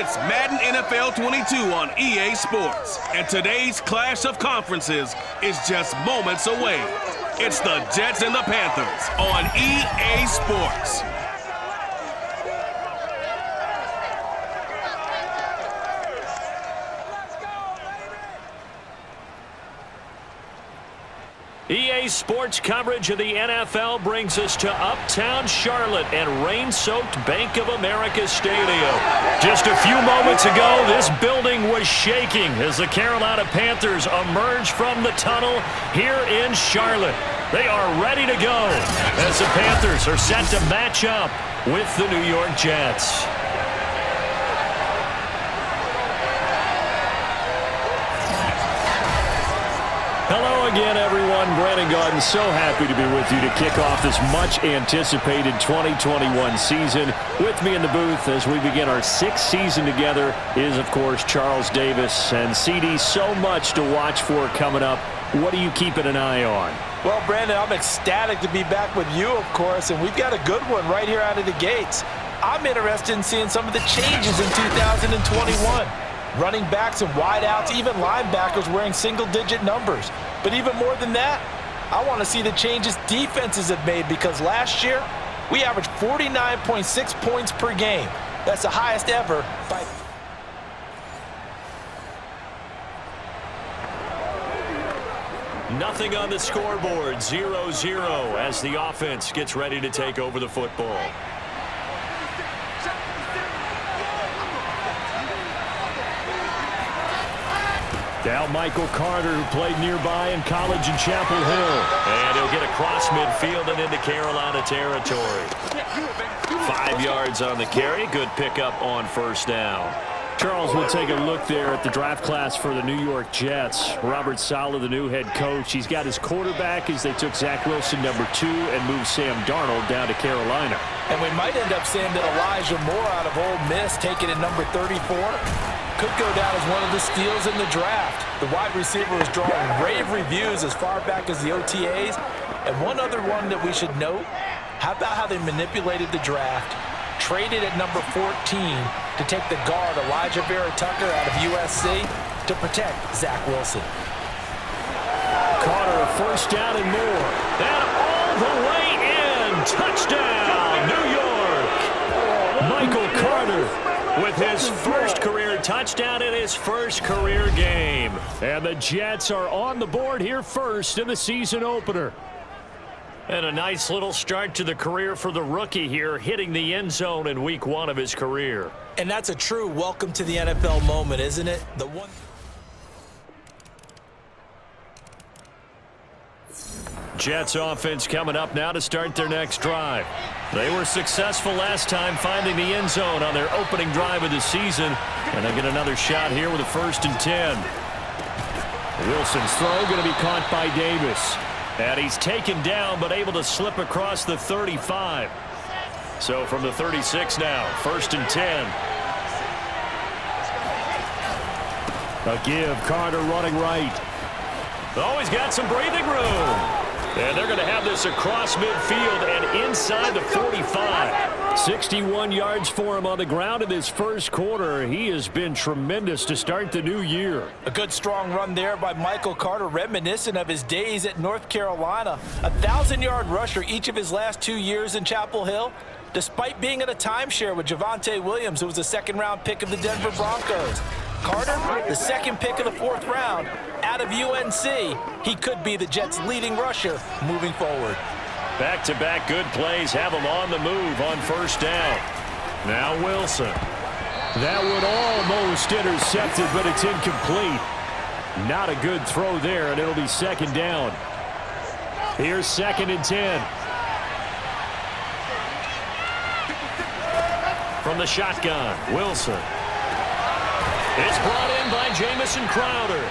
It's Madden NFL 22 on EA Sports, and today's clash of conferences is just moments away. It's the Jets and the Panthers on EA Sports. EA Sports coverage of the NFL brings us to Uptown Charlotte and rain-soaked Bank of America Stadium. Just a few moments ago, this building was shaking as the Carolina Panthers emerge from the tunnel here in Charlotte. They are ready to go as the Panthers are set to match up with the New York Jets. Hello again, everyone. Brandon Garden, so happy to be with you to kick off this much-anticipated 2021 season. With me in the booth as we begin our sixth season together is, of course, Charles Davis. And, CD, so much to watch for coming up. What are you keeping an eye on? Well, Brandon, I'm ecstatic to be back with you, of course, and we've got a good one right here out of the gates. I'm interested in seeing some of the changes in 2021. Running backs and wideouts, even linebackers wearing single-digit numbers. But even more than that, I want to see the changes defenses have made, because last year we averaged 49.6 points per game. That's the highest ever by... Nothing on the scoreboard, 0-0 as the offense gets ready to take over the football. Now Michael Carter, who played nearby in college in Chapel Hill. And he'll get across midfield and into Carolina territory. 5 yards on the carry. Good pickup on first down. Charles, we'll take a look there at the draft class for the New York Jets. Robert Saleh, the new head coach. He's got his quarterback as they took Zack Wilson, number 2, and moved Sam Darnold down to Carolina. And we might end up seeing that Elijah Moore out of Ole Miss, taken at number 34. Could go down as one of the steals in the draft. The wide receiver is drawing rave reviews as far back as the OTAs. And one other one that we should note, how about how they manipulated the draft? Traded at number 14 to take the guard Elijah Vera Tucker out of USC to protect Zack Wilson. Carter, first down and more. And all the way in. Touchdown, New York. Michael Carter with his first career touchdown in his first career game. And the Jets are on the board here first in the season opener. And a nice little start to the career for the rookie here, hitting the end zone in week 1 of his career. And that's a true welcome to the NFL moment, isn't it? The one. Jets offense coming up now to start their next drive. They were successful last time finding the end zone on their opening drive of the season. And they get another shot here with a 1st and 10. Wilson's throw going to be caught by Davis. And he's taken down but able to slip across the 35. So from the 36 now, 1st and 10. A give, Carter running right. Oh, he's got some breathing room. And they're going to have this across midfield and inside the 45. 61 yards for him on the ground in his first quarter. He has been tremendous to start the new year. A good strong run there by Michael Carter, reminiscent of his days at North Carolina. A 1,000-yard rusher each of his last 2 years in Chapel Hill, despite being in a timeshare with Javonte Williams, who was a second-round pick of the Denver Broncos. Carter, the second pick of the 4th round, out of UNC. He could be the Jets' leading rusher moving forward. Back-to-back good plays have him on the move on first down. Now Wilson. That one almost intercepted, but it's incomplete. Not a good throw there, and it'll be 2nd down. Here's 2nd and 10. From the shotgun, Wilson. It's brought in by Jamison Crowder.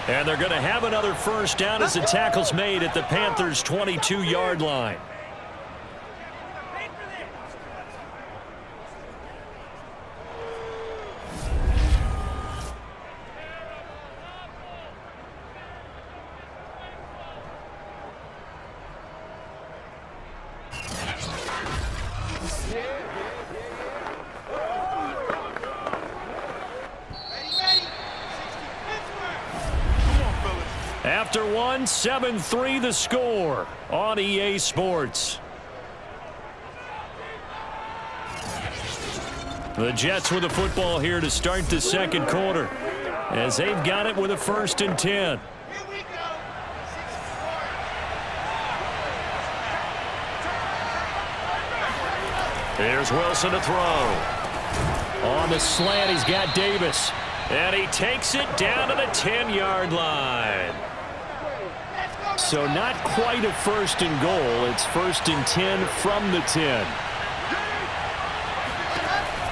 And they're going to have another first down as the tackle's made at the Panthers' 22-yard line. After one, 7-3 the score on EA Sports. The Jets with the football here to start the second quarter, as they've got it with a 1st and 10. Here's Wilson to throw. On the slant, he's got Davis. And he takes it down to the 10-yard line. So not quite a 1st and goal. It's 1st and 10 from the 10.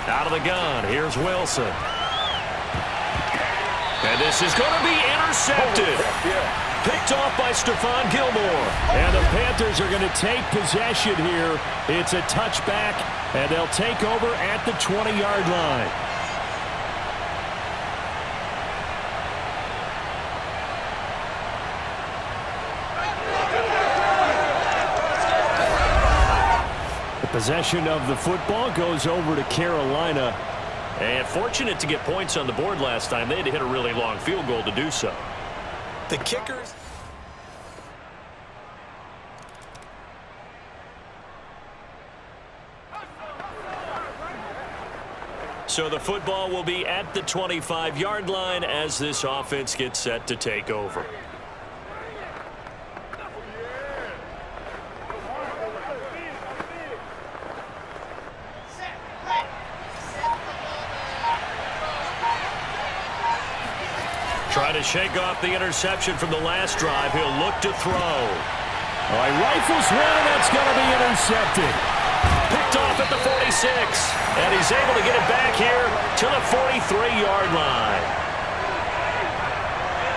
Out of the gun, here's Wilson. And this is going to be intercepted. Picked off by Stephon Gilmore. And the Panthers are going to take possession here. It's a touchback, and they'll take over at the 20-yard line. Possession of the football goes over to Carolina. And fortunate to get points on the board last time. They had to hit a really long field goal to do so. The kickers. So the football will be at the 25-yard line as this offense gets set to take over. Trying to shake off the interception from the last drive. He'll look to throw. All right, rifles one, and that's going to be intercepted. Picked off at the 46. And he's able to get it back here to the 43-yard line.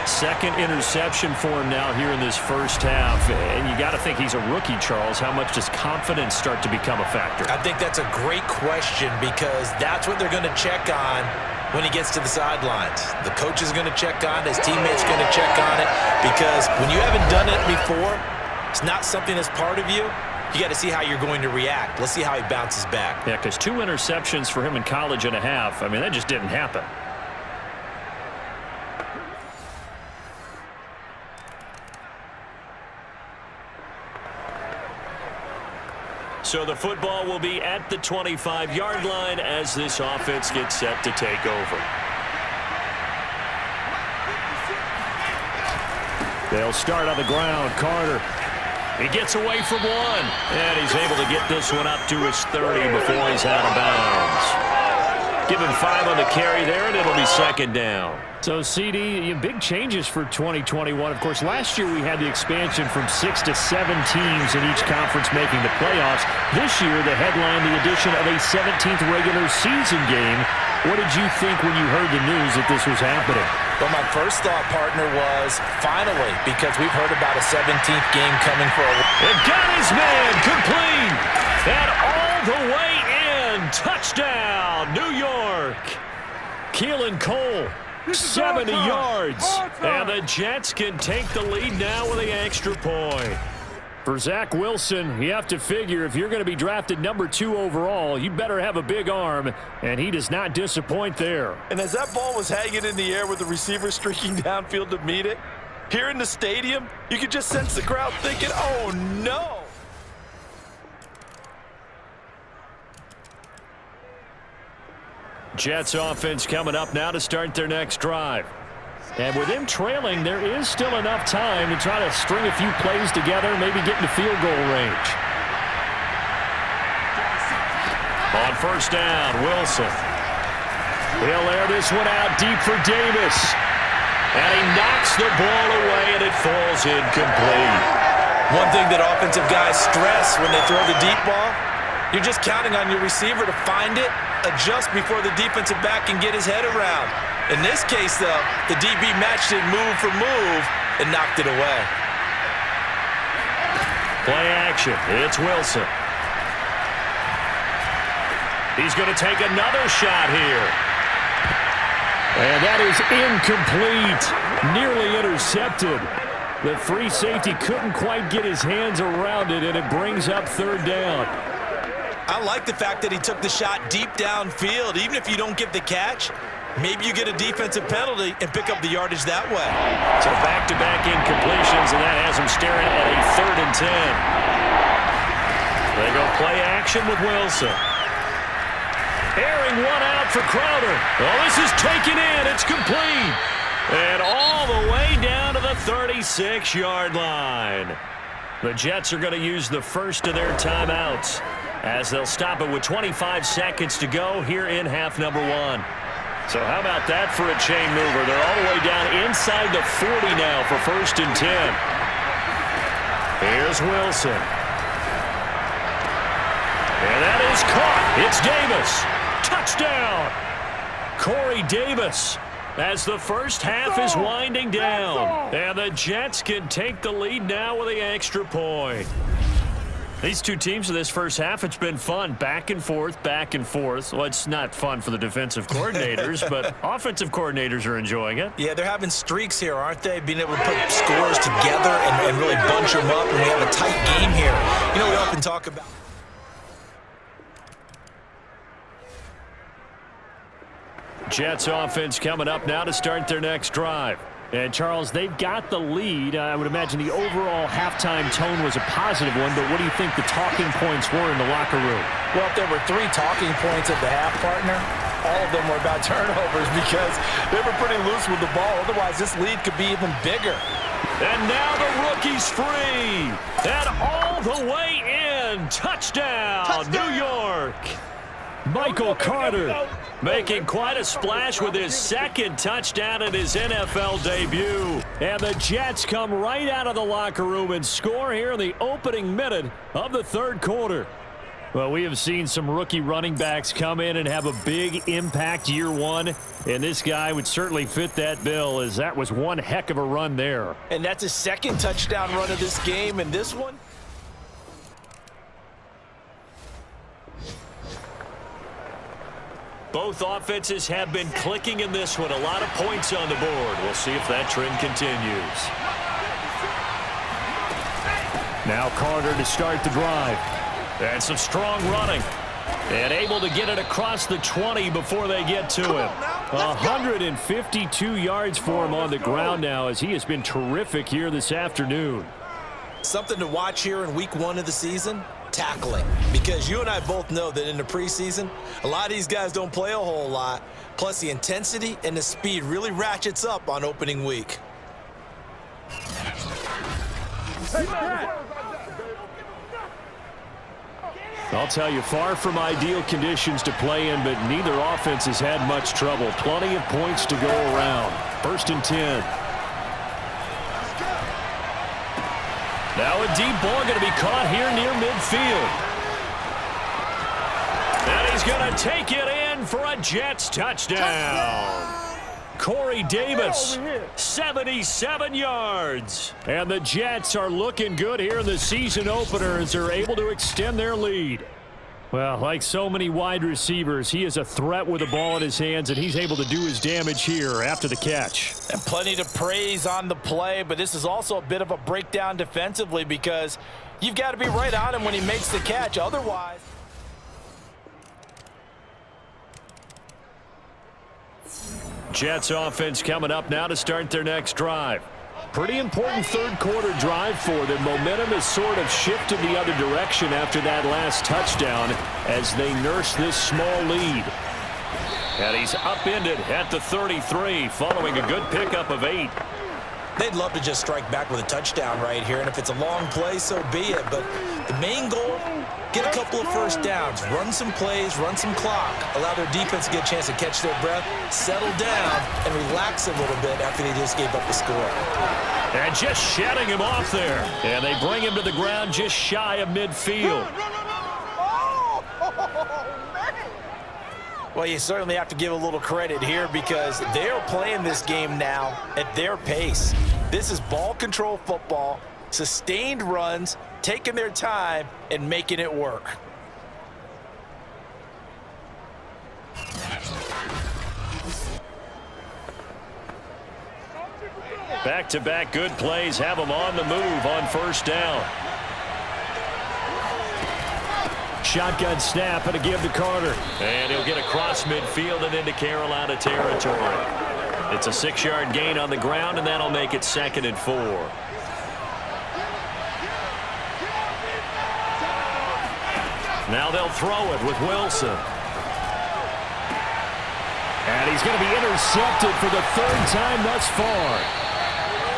Second interception for him now here in this first half. And you got to think he's a rookie, Charles. How much does confidence start to become a factor? I think that's a great question because that's what they're going to check on when he gets to the sidelines. The coach is going to check on it. His teammates going to check on it because when you haven't done it before, it's not something that's part of you. You got to see how you're going to react. Let's see how he bounces back. Yeah, because 2 interceptions for him in college and a half. I mean, that just didn't happen. So the football will be at the 25-yard line as this offense gets set to take over. They'll start on the ground. Carter. He gets away from one. And he's able to get this one up to his 30 before he's out of bounds. Give him 5 on the carry there, and it'll be 2nd down. So, CD, big changes for 2021. Of course, last year we had the expansion from 6 to 7 teams in each conference making the playoffs. This year, the headline, the addition of a 17th regular season game. What did you think when you heard the news that this was happening? Well, my first thought, partner, was finally, because we've heard about a 17th game coming for a while. And got his man complete. And all the way in. Touchdown, New York. Keelan Cole. 70 yards. And the Jets can take the lead now with the extra point. For Zack Wilson, you have to figure if you're going to be drafted number 2 overall, you better have a big arm, and he does not disappoint there. And as that ball was hanging in the air with the receiver streaking downfield to meet it, here in the stadium, you could just sense the crowd thinking, oh, no. Jets offense coming up now to start their next drive. And with them trailing, there is still enough time to try to string a few plays together, maybe get into field goal range. On 1st down, Wilson. He'll air this one out deep for Davis. And he knocks the ball away, and it falls incomplete. One thing that offensive guys stress when they throw the deep ball, you're just counting on your receiver to find it, adjust before the defensive back can get his head around. In this case, though, the DB matched it move for move and knocked it away. Play action. It's Wilson. He's going to take another shot here. And that is incomplete. Nearly intercepted. The free safety couldn't quite get his hands around it, and it brings up 3rd down. I like the fact that he took the shot deep downfield. Even if you don't get the catch, Maybe you get a defensive penalty and pick up the yardage that way. So back-to-back incompletions, and that has them staring at a 3rd and 10. They go play action with Wilson. Airing one out for Crowder. Oh, this is taken in. It's complete. And all the way down to the 36-yard line. The Jets are going to use the first of their timeouts as they'll stop it with 25 seconds to go here in half number 1. So how about that for a chain mover? They're all the way down inside the 40 now for 1st and 10. Here's Wilson. And that is caught. It's Davis. Touchdown. Corey Davis as the first half is winding down. And the Jets can take the lead now with the extra point. These two teams in this first half, it's been fun. Back and forth, back and forth. Well, it's not fun for the defensive coordinators, but offensive coordinators are enjoying it. Yeah, they're having streaks here, aren't they? Being able to put scores together and really bunch them up, and we have a tight game here. You know, we often talk about... Jets offense coming up now to start their next drive. And, Charles, they've got the lead. I would imagine the overall halftime tone was a positive one, but what do you think the talking points were in the locker room? Well, if there were 3 talking points at the half, partner, all of them were about turnovers because they were pretty loose with the ball. Otherwise, this lead could be even bigger. And now the rookie's free. And all the way in. Touchdown. New York. Michael Carter making quite a splash with his 2nd touchdown in his NFL debut. And the Jets come right out of the locker room and score here in the opening minute of the 3rd quarter. Well, we have seen some rookie running backs come in and have a big impact year 1. And this guy would certainly fit that bill, as that was one heck of a run there. And that's his 2nd touchdown run of this game. And this one... Both offenses have been clicking in this one. A lot of points on the board. We'll see if that trend continues. Now Carter to start the drive. And some strong running. And able to get it across the 20 before they get to him. 152 yards for him on the ground now, as he has been terrific here this afternoon. Something to watch here in week 1 of the season. Tackling, because you and I both know that in the preseason, a lot of these guys don't play a whole lot. Plus, the intensity and the speed really ratchets up on opening week. I'll tell you, far from ideal conditions to play in, but neither offense has had much trouble. Plenty of points to go around. 1st and 10. Now a deep ball going to be caught here near midfield. And he's going to take it in for a Jets touchdown. Corey Davis, 77 yards. And the Jets are looking good here in the season opener as they're able to extend their lead. Well, like so many wide receivers, he is a threat with the ball in his hands, and he's able to do his damage here after the catch. And plenty to praise on the play, but this is also a bit of a breakdown defensively because you've got to be right on him when he makes the catch. Otherwise... Jets offense coming up now to start their next drive. Pretty important 3rd quarter drive for them. Momentum has sort of shifted the other direction after that last touchdown as they nurse this small lead. And he's upended at the 33 following a good pickup of 8. They'd love to just strike back with a touchdown right here, and if it's a long play, so be it. But the main goal, get a couple of first downs, run some plays, run some clock, allow their defense to get a chance to catch their breath, settle down, and relax a little bit after they just gave up the score. And just shutting him off there. And they bring him to the ground just shy of midfield. Well, you certainly have to give a little credit here because they're playing this game now at their pace. This is ball control football, sustained runs, taking their time, and making it work. Back-to-back good plays have them on the move on 1st down. shotgun snap and a give to Carter. And he'll get across midfield and into Carolina territory. It's a 6-yard gain on the ground, and that'll make it 2nd and 4. Now they'll throw it with Wilson. And he's going to be intercepted for the 3rd time thus far.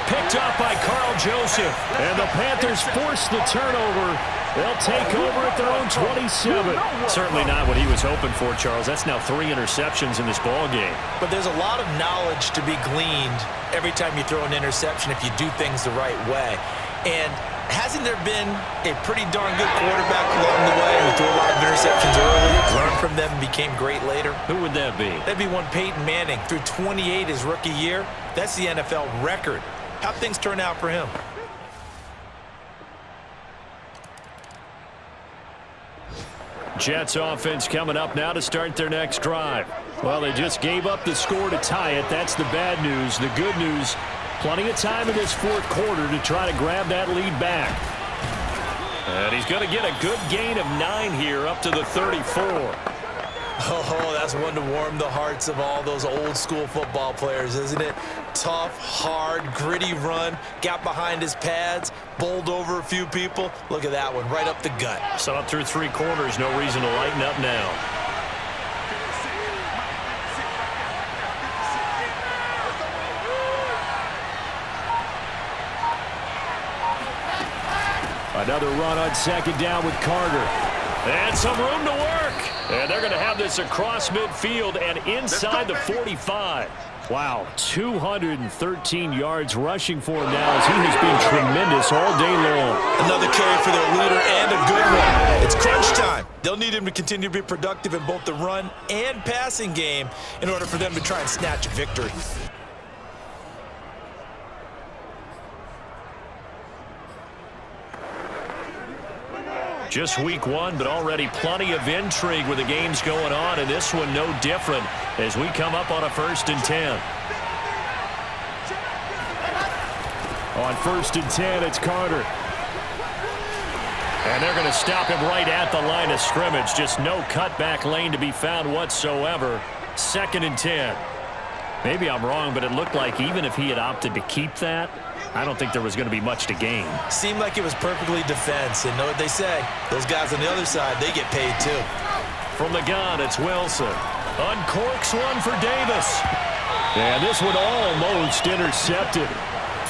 Picked up by Carl Joseph. And the Panthers force the turnover. They'll take over at their own 27. Certainly not what he was hoping for, Charles. That's now 3 interceptions in this ball game. But there's a lot of knowledge to be gleaned every time you throw an interception if you do things the right way. And hasn't there been a pretty darn good quarterback along the way who threw a lot of interceptions early, learned from them, and became great later? Who would that be? That'd be one Peyton Manning. Threw 28 his rookie year. That's the NFL record. How'd things turn out for him? Jets offense coming up now to start their next drive. Well, they just gave up the score to tie it. That's the bad news. The good news, plenty of time in this 4th quarter to try to grab that lead back. And he's going to get a good gain of 9 here up to the 34. Oh, that's one to warm the hearts of all those old school football players, isn't it? Tough, hard, gritty run, got behind his pads, bowled over a few people. Look at that one, right up the gut. Saw it through 3 quarters, no reason to lighten up now. Another run on 2nd down with Carter. And some room to work. And they're going to have this across midfield and inside the 45. Wow, 213 yards rushing for him now as he has been tremendous all day long. Another carry for their leader and a good one. It's crunch time. They'll need him to continue to be productive in both the run and passing game in order for them to try and snatch a victory. Just week 1, but already plenty of intrigue with the games going on, and this one no different as we come up on a 1st and 10. On 1st and 10, it's Carter. And they're going to stop him right at the line of scrimmage. Just no cutback lane to be found whatsoever. 2nd and 10. Maybe I'm wrong, but it looked like even if he had opted to keep that, I don't think there was going to be much to gain. Seemed like it was perfectly defense. And know what they say? Those guys on the other side, they get paid too. From the gun, it's Wilson. Uncorks one for Davis. And this one almost intercepted.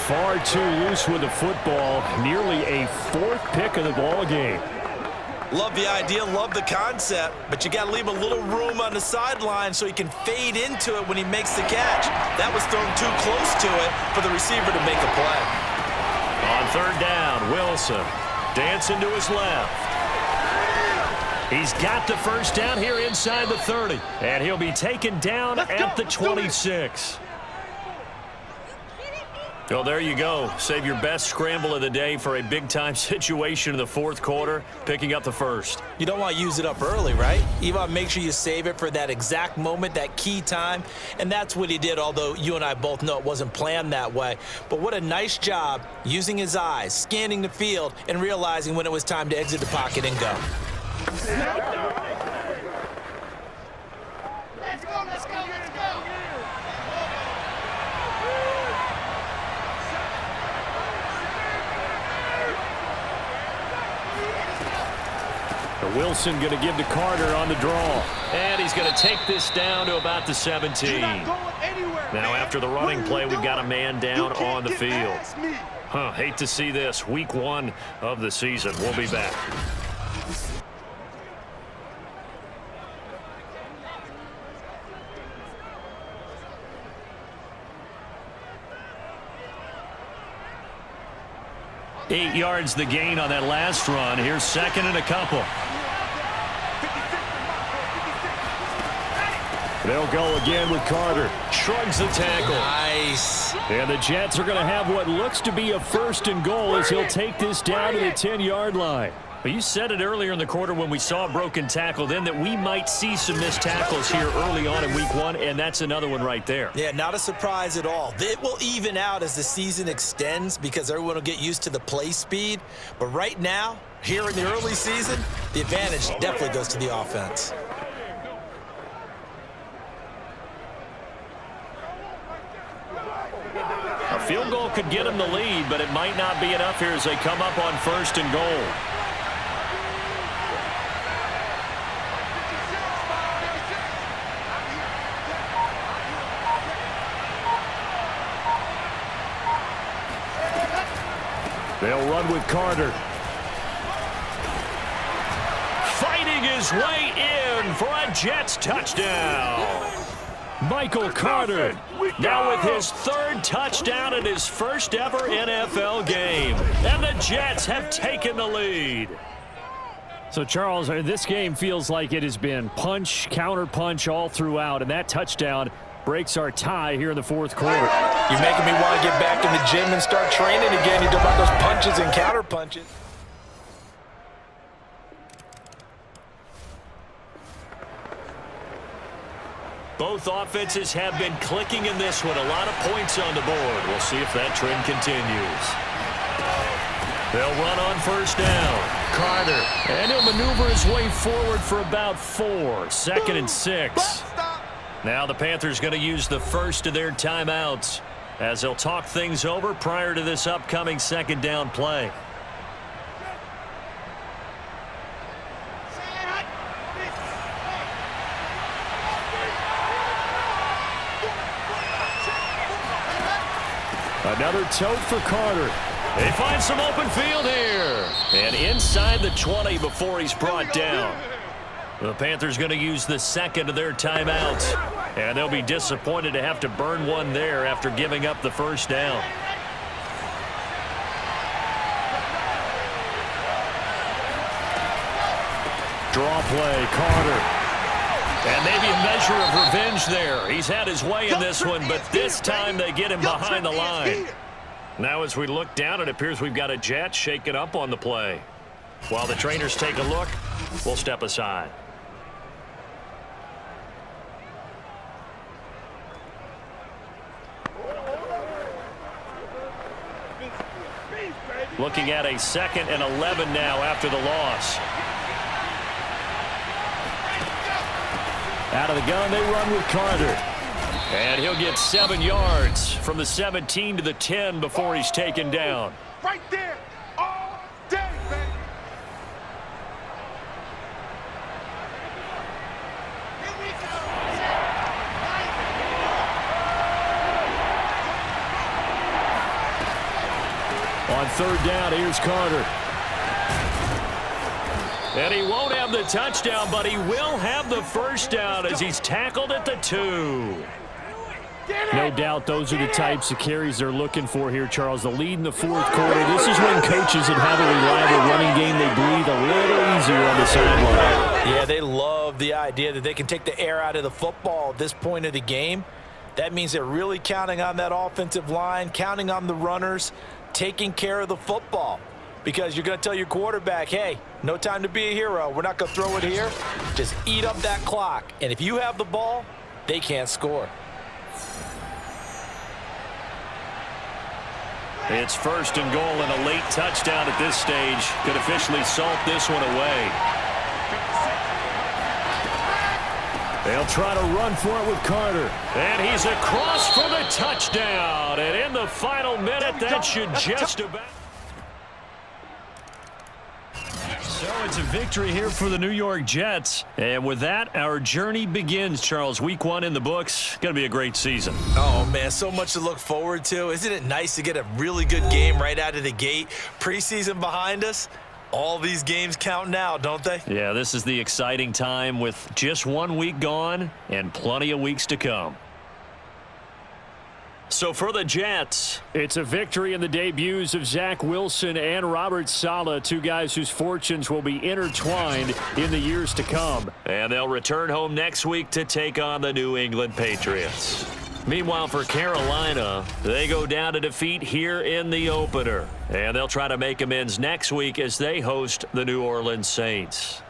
Far too loose with the football. Nearly a 4th pick of the ball game. Love the idea, love the concept, but you got to leave a little room on the sideline so he can fade into it when he makes the catch. That was thrown too close to it for the receiver to make a play. On 3rd down, Wilson dancing to his left. He's got the 1st down here inside the 30, and he'll be taken down at the 26. Well, there you go. Save your best scramble of the day for a big-time situation in the 4th quarter, picking up the 1st. You don't want to use it up early, right? You want to make sure you save it for that exact moment, that key time, and that's what he did, although you and I both know it wasn't planned that way. But what a nice job using his eyes, scanning the field, and realizing when it was time to exit the pocket and go. Wilson going to give to Carter on the draw. And he's going to take this down to about the 17. Now after the running play, we've got a man down on the field. Hate to see this. Week 1 of the season. We'll be back. Eight yards the gain on that last run. Here's 2nd and a couple. They'll go again with Carter. Shrugs the tackle. Nice. And the Jets are going to have what looks to be a 1st and goal as he'll take this down to the 10-yard line. But you said it earlier in the quarter when we saw a broken tackle then that we might see some missed tackles here early on in week 1, and that's another one right there. Yeah, not a surprise at all. It will even out as the season extends because everyone will get used to the play speed. But right now, Here in the early season, the advantage definitely goes to the offense. A field goal could get them the lead, but it might not be enough here as they come up on 1st and goal. They'll run with Carter. Fighting his way in for a Jets touchdown. Michael Carter now with his 3rd touchdown in his first ever NFL game. And the Jets have taken the lead. So, Charles, this game feels like it has been punch, counter punch all throughout. And that touchdown breaks our tie here in the 4th quarter. You're making me want to get back in the gym and start training again. You talk about those punches and counter punches. Both offenses have been clicking in this one. A lot of points on the board. We'll see if that trend continues. They'll run on 1st down. Carter. And he'll maneuver his way forward for about 4. 2nd and 6. Now the Panthers going to use the first of their timeouts as they'll talk things over prior to this upcoming 2nd down play. Another tote for Carter. They find some open field here. And inside the 20 before he's brought down. The Panthers going to use the 2nd of their timeouts. And they'll be disappointed to have to burn one there after giving up the 1st down. Draw play, Carter. And maybe a measure of revenge there. He's had his way in this one, but this time they get him behind the line. Now as we look down, it appears we've got a Jet shaken up on the play. While the trainers take a look, we'll step aside. Looking at a 2nd and 11 now after the loss. Out of the gun, they run with Carter. And he'll get 7 yards from the 17 to the 10 before he's taken down. Right there, all day, baby. Here we go. On 3rd down, here's Carter. And he won't have the touchdown, but he will have the 1st down as he's tackled at the 2. No doubt those are the types of carries they're looking for here, Charles. The lead in the 4th quarter. This is when coaches that have a reliable running game, they breathe a little easier on the sideline. Yeah, they love the idea that they can take the air out of the football at this point of the game. That means they're really counting on that offensive line, counting on the runners, taking care of the football. Because you're going to tell your quarterback, hey, no time to be a hero. We're not going to throw it here. Just eat up that clock. And if you have the ball, they can't score. It's 1st and goal, and a late touchdown at this stage could officially salt this one away. They'll try to run for it with Carter. And he's across for the touchdown. And in the final minute, that should just about... So it's a victory here for the New York Jets. And with that, our journey begins, Charles. Week 1 in the books. Going to be a great season. Oh, man, so much to look forward to. Isn't it nice to get a really good game right out of the gate? Preseason behind us. All these games count now, don't they? Yeah, this is the exciting time with just 1 week gone and plenty of weeks to come. So for the Jets, it's a victory in the debuts of Zack Wilson and Robert Saleh, 2 guys whose fortunes will be intertwined in the years to come. And they'll return home next week to take on the New England Patriots. Meanwhile, for Carolina, they go down to defeat here in the opener. And they'll try to make amends next week as they host the New Orleans Saints.